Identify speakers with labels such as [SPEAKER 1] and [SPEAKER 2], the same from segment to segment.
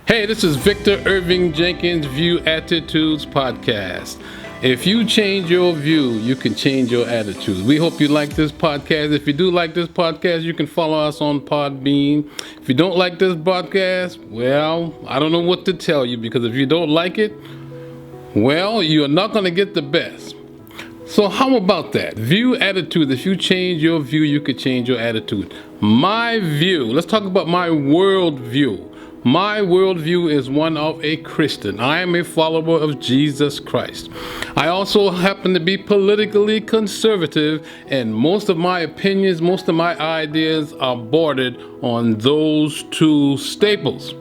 [SPEAKER 1] Hey, this is Victor Irving Jenkins, Viewattitudes podcast. If you change your view, you can change your attitude. We hope you like this podcast. If you do like this podcast, you can follow us on Podbean. If you don't like this podcast, well, I don't know what to tell you, because if you don't like it, well, you're not going to get the best. So how about that? Viewattitudes. If you change your view, you can change your attitude. My view. Let's talk about my worldview. My worldview is one of a Christian. I am a follower of Jesus Christ. I also happen to be politically conservative, and most of my opinions, most of my ideas are bordered on those two staples.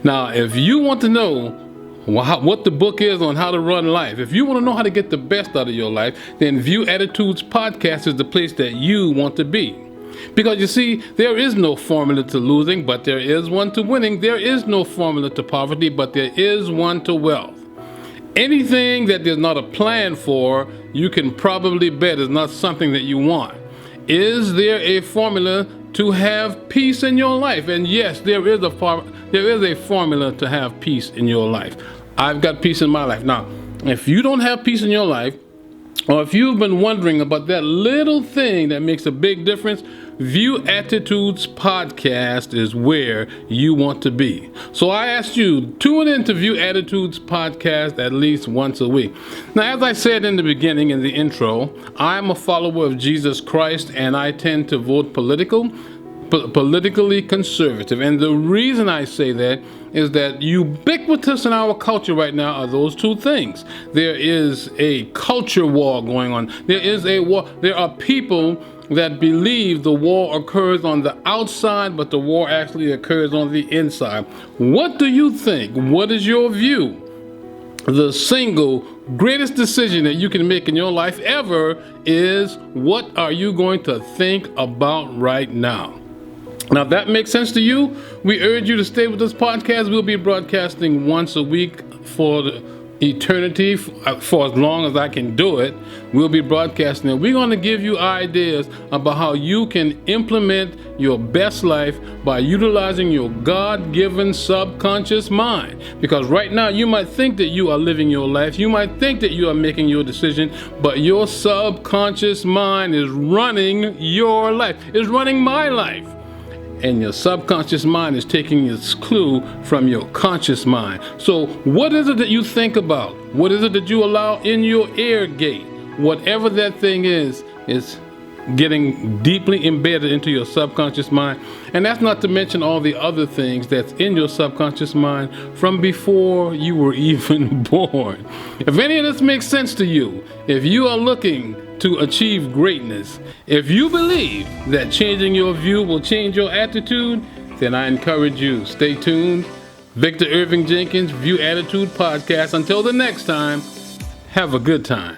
[SPEAKER 1] Now, if you want to know what the book is on how to run life, if you want to know how to get the best out of your life, then Viewattitudes podcast is the place that you want to be. Because you see, there is no formula to losing, but there is one to winning. There is no formula to poverty, but there is one to wealth. Anything that there's not a plan for, you can probably bet is not something that you want. Is there a formula to have peace in your life? And yes, there is a formula to have peace in your life. I've got peace in my life. Now, if you don't have peace in your life, or if you've been wondering about that little thing that makes a big difference, Viewattitudes podcast is where you want to be. So I asked you, tune into Viewattitudes podcast at least once a week. Now, as I said in the beginning, in the intro, I'm a follower of Jesus Christ, and I tend to vote politically conservative. And the reason I say that is that ubiquitous in our culture right now are those two things. There is a culture war going on. There is a war. There are people that believe the war occurs on the outside, but the war actually occurs on the inside. What do you think? What is your view? The single greatest decision that you can make in your life ever is, what are you going to think about right now? Now, if that makes sense to you, we urge you to stay with this podcast. We'll be broadcasting once a week for the eternity, for as long as I can do it. We'll be broadcasting it. We're going to give you ideas about how you can implement your best life by utilizing your God-given subconscious mind. Because right now, you might think that you are living your life. You might think that you are making your decision, but your subconscious mind is running your life. It's running my life. And your subconscious mind is taking its clue from your conscious mind. So what is it that you think about? What is it that you allow in your ear gate? Whatever that thing is getting deeply embedded into your subconscious mind. And that's not to mention all the other things that's in your subconscious mind from before you were even born. If any of this makes sense to you, if you are looking to achieve greatness, if you believe that changing your view will change your attitude, then I encourage you, stay tuned. Victor Irving Jenkins, Viewattitude podcast. Until the next time, have a good time.